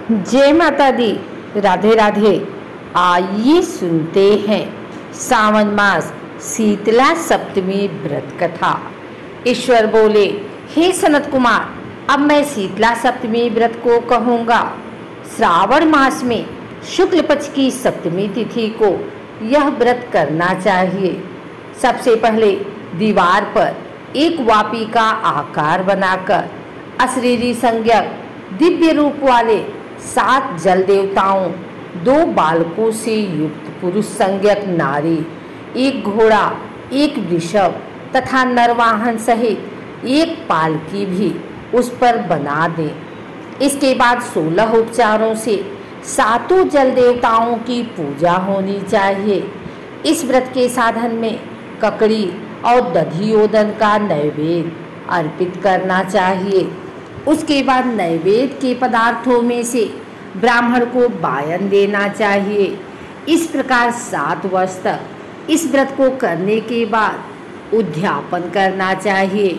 जय माता दी। राधे राधे। आइए सुनते हैं सावन मास शीतला सप्तमी व्रत कथा। ईश्वर बोले, हे सनत कुमार, अब मैं शीतला सप्तमी व्रत को कहूँगा। श्रावण मास में शुक्ल पक्ष की सप्तमी तिथि को यह व्रत करना चाहिए। सबसे पहले दीवार पर एक वापी का आकार बनाकर अशरीरी संज्ञक दिव्य रूप वाले 7 जल देवताओं, 2 बालकों से युक्त पुरुष संज्ञक नारी, 1 घोड़ा, 1 वृषभ तथा नरवाहन सहित 1 पालकी भी उस पर बना दें। इसके बाद 16 उपचारों से 7 जल देवताओं की पूजा होनी चाहिए। इस व्रत के साधन में ककड़ी और दधियोदन का नैवेद्य अर्पित करना चाहिए। उसके बाद नैवेद्य के पदार्थों में से ब्राह्मण को वायन देना चाहिए। इस प्रकार 7 वर्ष तक इस व्रत को करने के बाद उद्यापन करना चाहिए।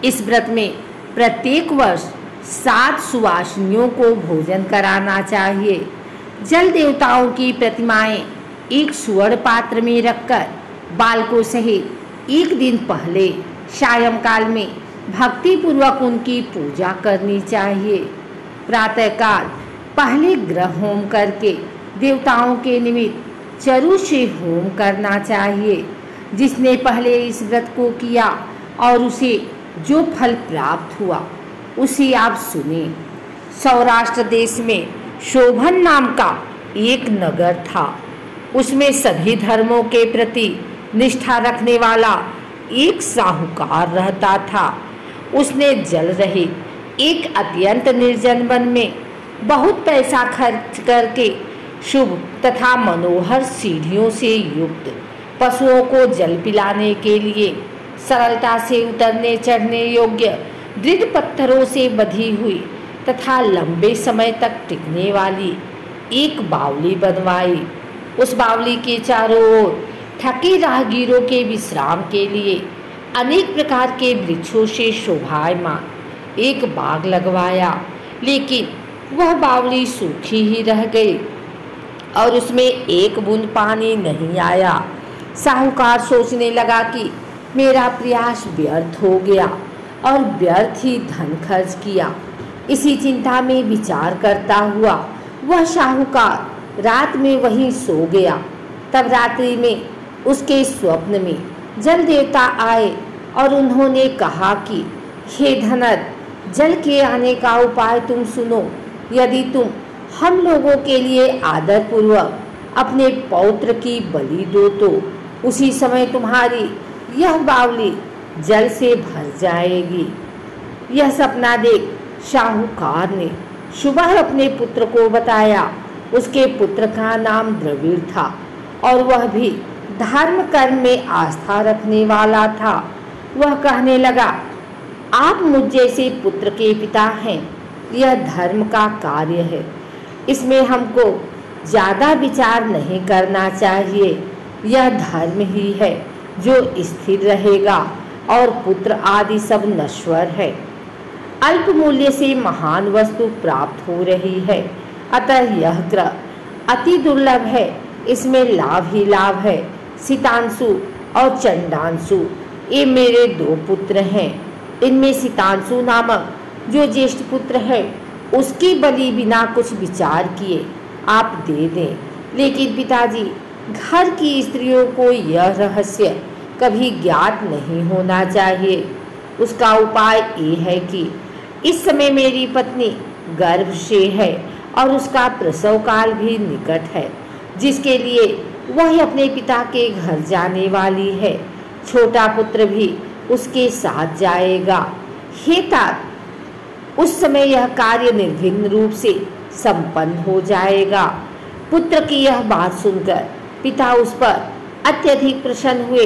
इस व्रत में प्रत्येक वर्ष 7 सुवासिनियों को भोजन कराना चाहिए। जल देवताओं की प्रतिमाएं एक स्वर्ण पात्र में रखकर बालकों सहित एक दिन पहले सायंकाल में भक्ति पूर्वक उनकी पूजा करनी चाहिए। प्रातःकाल पहले ग्रह होम करके देवताओं के निमित्त चरु से होम करना चाहिए। जिसने पहले इस व्रत को किया और उसे जो फल प्राप्त हुआ उसे आप सुने। सौराष्ट्र देश में शोभन नाम का एक नगर था। उसमें सभी धर्मों के प्रति निष्ठा रखने वाला एक साहूकार रहता था। उसने जल रहित एक अत्यंत निर्जन वन में बहुत पैसा खर्च करके शुभ तथा मनोहर सीढ़ियों से युक्त पशुओं को जल पिलाने के लिए सरलता से उतरने चढ़ने योग्य दृढ़ पत्थरों से बधी हुई तथा लंबे समय तक टिकने वाली एक बावली बनवाई। उस बावली के चारों ओर थके राहगीरों के विश्राम के लिए अनेक प्रकार के वृक्षों से शोभायमान एक बाग लगवाया। लेकिन वह बावली सूखी ही रह गई और उसमें एक बूंद पानी नहीं आया। साहूकार सोचने लगा कि मेरा प्रयास व्यर्थ हो गया और व्यर्थ ही धन खर्च किया। इसी चिंता में विचार करता हुआ वह साहूकार रात में वहीं सो गया। तब रात्रि में उसके स्वप्न में जल देवता आए और उन्होंने कहा कि हे धनद, जल के आने का उपाय तुम सुनो। यदि तुम हम लोगों के लिए आदर पूर्वक अपने पौत्र की बलि दो तो उसी समय तुम्हारी यह बावली जल से भर जाएगी। यह सपना देख साहूकार ने सुबह अपने पुत्र को बताया। उसके पुत्र का नाम द्रविड़ था और वह भी धर्म कर्म में आस्था रखने वाला था। वह कहने लगा, आप मुझ जैसे पुत्र के पिता हैं। यह धर्म का कार्य है, इसमें हमको ज़्यादा विचार नहीं करना चाहिए। यह धर्म ही है जो स्थिर रहेगा और पुत्र आदि सब नश्वर है। अल्प मूल्य से महान वस्तु प्राप्त हो रही है, अतः यह ग्रह अति दुर्लभ है। इसमें लाभ ही लाभ है। सितांशु और चंडांशु ये मेरे 2 पुत्र हैं। इनमें सितांशु नामक जो ज्येष्ठ पुत्र है उसकी बलि बिना कुछ विचार किए आप दे दें। लेकिन पिताजी, घर की स्त्रियों को यह रहस्य कभी ज्ञात नहीं होना चाहिए। उसका उपाय ये है कि इस समय मेरी पत्नी गर्भ से है और उसका प्रसव काल भी निकट है, जिसके लिए वह अपने पिता के घर जाने वाली है। छोटा पुत्र भी उसके साथ जाएगा। हे तात, उस समय यह कार्य निर्विघ्न रूप से संपन्न हो जाएगा। पुत्र की यह बात सुनकर पिता उस पर अत्यधिक प्रसन्न हुए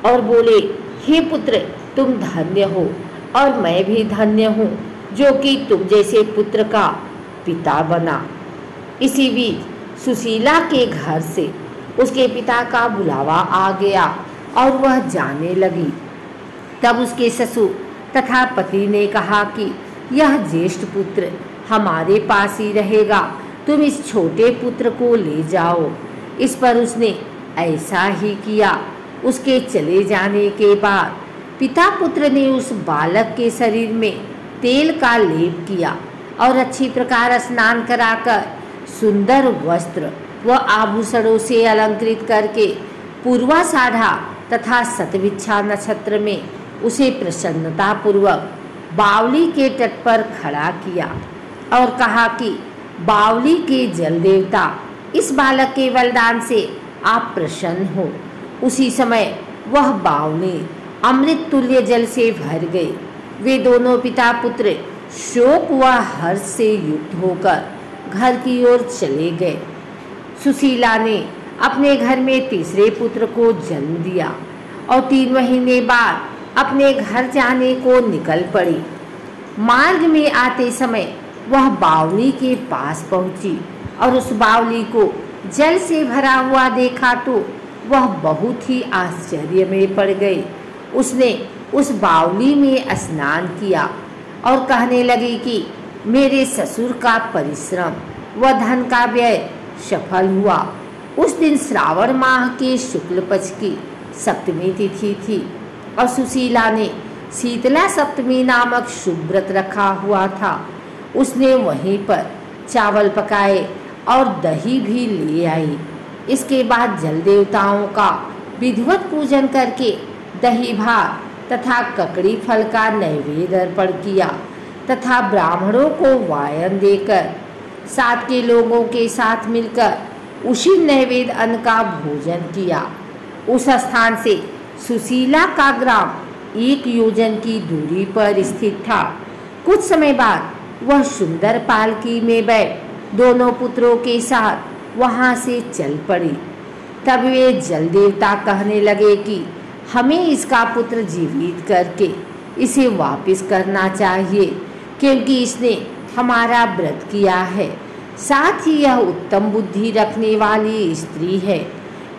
और बोले, हे पुत्र, तुम धन्य हो और मैं भी धन्य हूँ जो कि तुम जैसे पुत्र का पिता बना। इसी बीच सुशीला के घर से उसके पिता का बुलावा आ गया और वह जाने लगी। तब उसके ससुर तथा पति ने कहा कि यह ज्येष्ठ पुत्र हमारे पास ही रहेगा, तुम इस छोटे पुत्र को ले जाओ। इस पर उसने ऐसा ही किया। उसके चले जाने के बाद पिता पुत्र ने उस बालक के शरीर में तेल का लेप किया और अच्छी प्रकार स्नान कराकर सुंदर वस्त्र व आभूषणों से अलंकृत करके पूर्वाषाढ़ा तथा शतभिक्षा नक्षत्र में उसे प्रसन्नतापूर्वक बावली के तट पर खड़ा किया और कहा कि बावली के जल देवता, इस बालक के बलिदान से आप प्रसन्न हो। उसी समय वह बावली अमृत तुल्य जल से भर गई। वे दोनों पिता पुत्र शोक व हर्ष से युक्त होकर घर की ओर चले गए। सुशीला ने अपने घर में तीसरे पुत्र को जन्म दिया और 3 महीने बाद अपने घर जाने को निकल पड़ी। मार्ग में आते समय वह बावली के पास पहुंची और उस बावली को जल से भरा हुआ देखा तो वह बहुत ही आश्चर्य में पड़ गई। उसने उस बावली में स्नान किया और कहने लगी कि मेरे ससुर का परिश्रम व धन का व्यय सफल हुआ। उस दिन श्रावण माह के शुक्ल पक्ष की सप्तमी तिथि थी और सुशीला ने शीतला सप्तमी नामक शुभ व्रत रखा हुआ था। उसने वहीं पर चावल पकाए और दही भी ले आई। इसके बाद जल देवताओं का विधिवत पूजन करके दही भात तथा ककड़ी फल का नैवेद्य अर्पण किया तथा ब्राह्मणों को वायन देकर साथ के लोगों के साथ मिलकर उसी नैवेद्य अन्न का भोजन किया। उस स्थान से सुशीला का ग्राम 1 योजन की दूरी पर स्थित था। कुछ समय बाद वह सुंदर पालकी में बैठ दोनों पुत्रों के साथ वहां से चल पड़ी। तब वे जल देवता कहने लगे कि हमें इसका पुत्र जीवित करके इसे वापस करना चाहिए, क्योंकि इसने हमारा व्रत किया है। साथ ही यह उत्तम बुद्धि रखने वाली स्त्री है।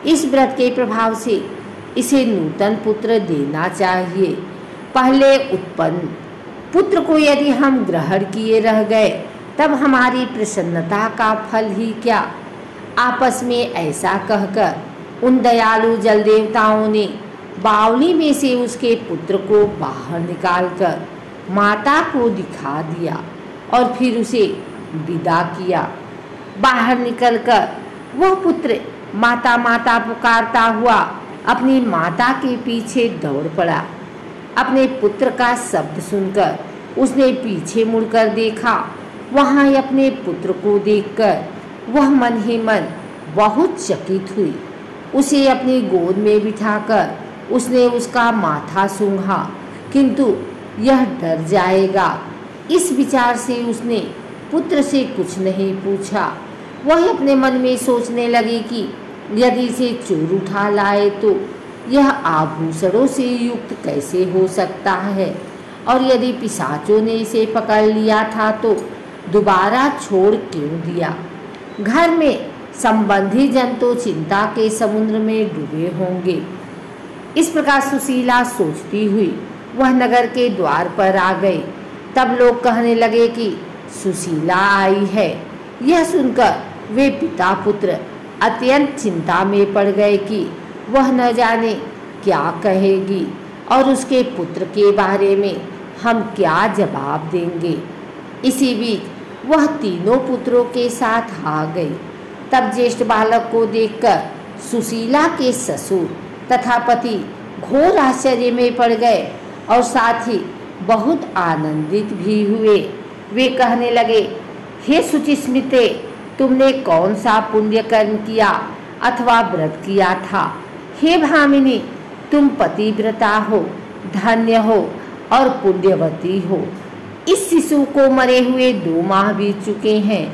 इस व्रत के प्रभाव से इसे नूतन पुत्र देना चाहिए। पहले उत्पन्न पुत्र को यदि हम ग्रहण किए रह गए तब हमारी प्रसन्नता का फल ही क्या। आपस में ऐसा कहकर उन दयालु जल देवताओं ने बावली में से उसके पुत्र को बाहर निकालकर माता को दिखा दिया और फिर उसे विदा किया। बाहर निकलकर वह पुत्र माता माता पुकारता हुआ अपनी माता के पीछे दौड़ पड़ा। अपने पुत्र का शब्द सुनकर उसने पीछे मुड़कर देखा। वहाँ अपने पुत्र को देखकर वह मन ही मन बहुत चकित हुई। उसे अपनी गोद में बिठाकर उसने उसका माथा सूंघा, किंतु यह डर जाएगा, इस विचार से उसने पुत्र से कुछ नहीं पूछा। वह अपने मन में सोचने लगी कि यदि इसे चोर उठा लाए तो यह आभूषणों से युक्त कैसे हो सकता है, और यदि पिशाचों ने इसे पकड़ लिया था तो दोबारा छोड़ क्यों दिया। घर में संबंधी जन तो चिंता के समुद्र में डूबे होंगे। इस प्रकार सुशीला सोचती हुई वह नगर के द्वार पर आ गई। तब लोग कहने लगे कि सुशीला आई है। यह सुनकर वे पिता पुत्र अत्यंत चिंता में पड़ गए कि वह न जाने क्या कहेगी और उसके पुत्र के बारे में हम क्या जवाब देंगे। इसी बीच वह तीनों पुत्रों के साथ आ गई। तब ज्येष्ठ बालक को देखकर सुशीला के ससुर तथा पति घोर आश्चर्य में पड़ गए और साथ ही बहुत आनंदित भी हुए। वे कहने लगे, हे शुचिस्मिते, तुमने कौन सा पुण्य कर्म किया अथवा व्रत किया था। हे भामिनी, तुम पतिव्रता हो, धन्य हो और पुण्यवती हो। इस शिशु को मरे हुए 2 माह बीत चुके हैं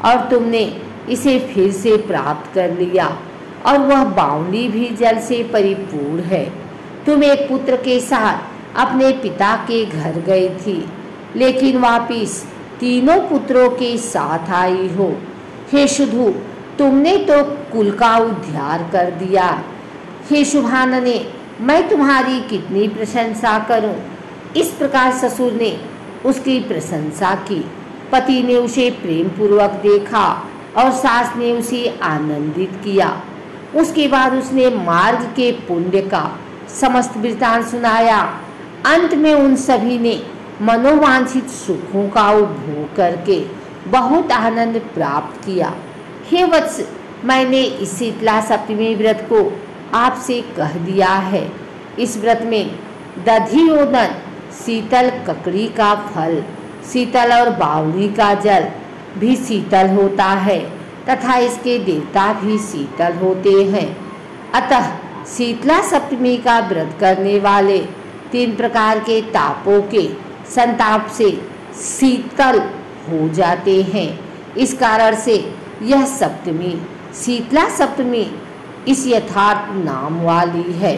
और तुमने इसे फिर से प्राप्त कर लिया और वह बावली भी जल से परिपूर्ण है। तुम एक पुत्र के साथ अपने पिता के घर गई थी, लेकिन वापिस तीनों पुत्रों के साथ आई हो। हे शुद्धु, तुमने तो कुल का उद्धार कर दिया। हे शुभानने, मैं तुम्हारी कितनी प्रशंसा करूं। इस प्रकार ससुर ने उसकी प्रशंसा की। पति ने उसे प्रेम पूर्वक देखा और सास ने उसे आनंदित किया। उसके बाद उसने मार्ग के पुण्य का समस्त वृत्तांत सुनाया। अंत में उन सभी ने मनोवांछित सुखों का उपभोग करके बहुत आनंद प्राप्त किया। हे वत्स, मैंने इस शीतला सप्तमी व्रत को आपसे कह दिया है। इस व्रत में दधियोदन, शीतल ककड़ी का फल, शीतल और बावली का जल भी शीतल होता है तथा इसके देवता भी शीतल होते हैं। अतः शीतला सप्तमी का व्रत करने वाले 3 प्रकार के तापों के संताप से शीतल हो जाते हैं। इस कारण से यह सप्तमी शीतला सप्तमी इस यथार्थ नाम वाली है।